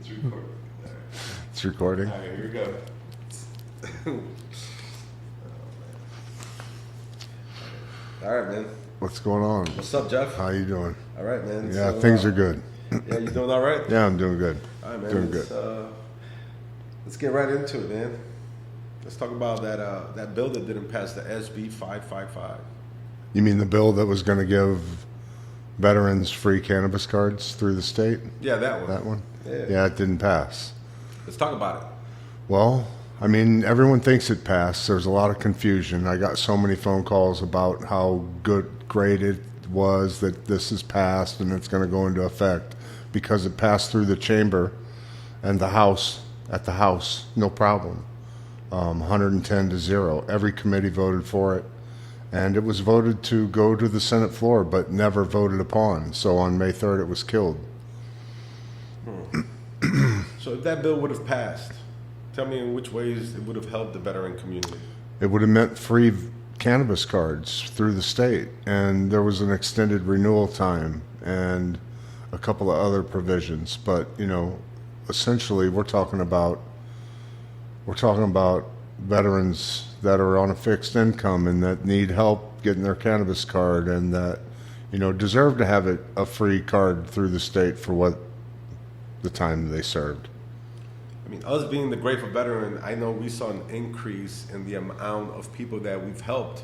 It's recording. It's recording. All right, here we go. All right, man. What's going on? What's up, Jeff? How you doing? All right, man. Yeah, So, things are good. Yeah, you doing all right? Yeah, I'm doing good. All right, man. Doing Let's get right into it, man. Let's talk about that bill that didn't pass, the SB 555. You mean the bill that was going to give veterans free cannabis cards through the state? Yeah, that one. That one? Yeah. Yeah, it didn't pass. Let's talk about it. Well, I mean, everyone thinks it passed. There's a lot of confusion. I got so many phone calls about how great it was that this is passed and it's going to go into effect because it passed through the chamber and the House, at the House, no problem. 110 to 0. Every committee voted for it. And it was voted to go to the Senate floor, but never voted upon. So on May 3rd, it was killed. So if that bill would have passed, tell me in which ways it would have helped the veteran community. It would have meant free cannabis cards through the state, and there was an extended renewal time and a couple of other provisions. But you know, essentially, we're talking about veterans that are on a fixed income and that need help getting their cannabis card, and that deserve to have a free card through the state for what the time they served. I mean, us being the grateful veteran, I know we saw an increase in the amount of people that we've helped.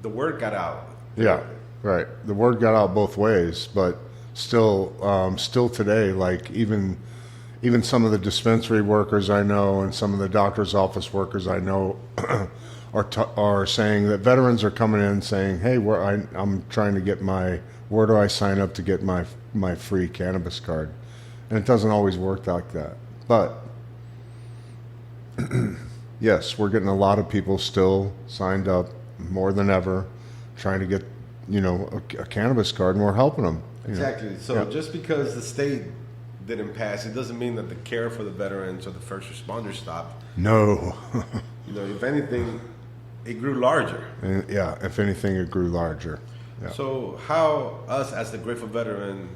The word got out. Yeah, right. The word got out both ways, but still today, like even some of the dispensary workers I know and some of the doctor's office workers I know are saying that veterans are coming in saying, "Hey, I'm trying to get where do I sign up to get my free cannabis card?" And it doesn't always work like that, but. Yes, we're getting a lot of people still signed up more than ever, trying to get, a cannabis card, and we're helping them. Exactly. So just because the state didn't pass, it doesn't mean that the care for the veterans or the first responders stopped. No. If anything, it grew larger. Yeah, if anything, it grew larger. Yeah. So how us as the grateful veteran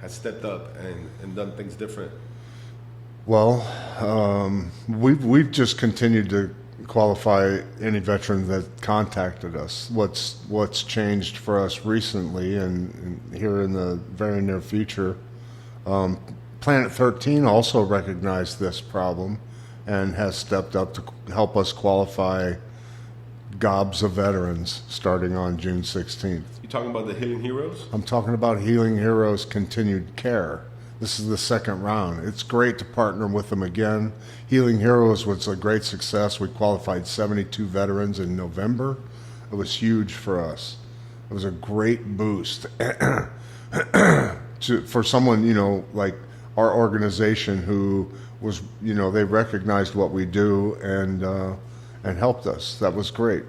has stepped up and done things different? Well, we've just continued to qualify any veteran that contacted us. What's changed for us recently and here in the very near future, Planet 13 also recognized this problem and has stepped up to help us qualify gobs of veterans starting on June 16th. You talking about the Healing Heroes? I'm talking about Healing Heroes Continued Care. This is the second round. It's great to partner with them again. Healing Heroes was a great success. We qualified 72 veterans in November. It was huge for us. It was a great boost for someone, like our organization who was, they recognized what we do and helped us. That was great.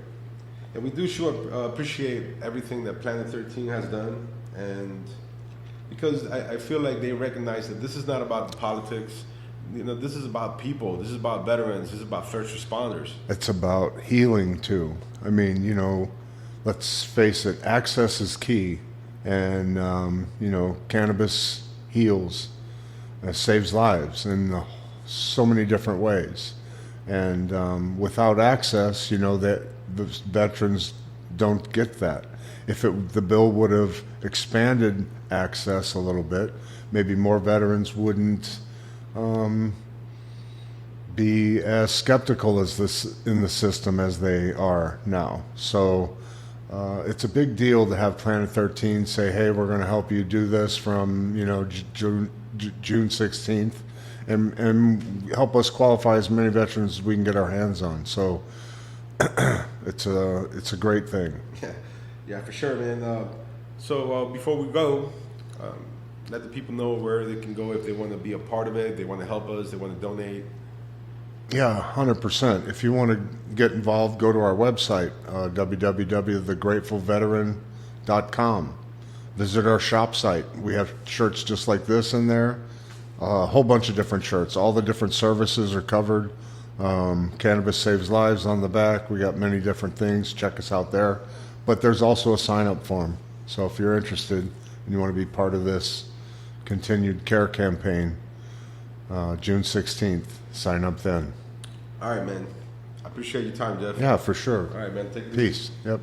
And we do appreciate everything that Planet 13 has done, and because I feel like they recognize that this is not about the politics. This is about people. This is about veterans. This is about first responders. It's about healing too. I mean, let's face it, access is key, and cannabis heals, saves lives in so many different ways. And without access, that the veterans don't get that. If the bill would have expanded access a little bit, maybe more veterans wouldn't be as skeptical as this in the system as they are now. So it's a big deal to have Planet 13 say, "Hey, we're going to help you do this from June 16th, and help us qualify as many veterans as we can get our hands on." So it's a great thing. Yeah, for sure, man. So before we go, let the people know where they can go if they want to be a part of it, they want to help us, they want to donate. Yeah, 100%. If you want to get involved, go to our website, www.thegratefulveteran.com. Visit our shop site. We have shirts just like this in there, a whole bunch of different shirts. All the different services are covered. Cannabis Saves Lives on the back. We got many different things. Check us out there. But there's also a sign-up form. So if you're interested and you want to be part of this continued care campaign, June 16th. Sign up then. All right, man. I appreciate your time, Jeff. Yeah, for sure. All right, man. Take it easy. Peace. Yep.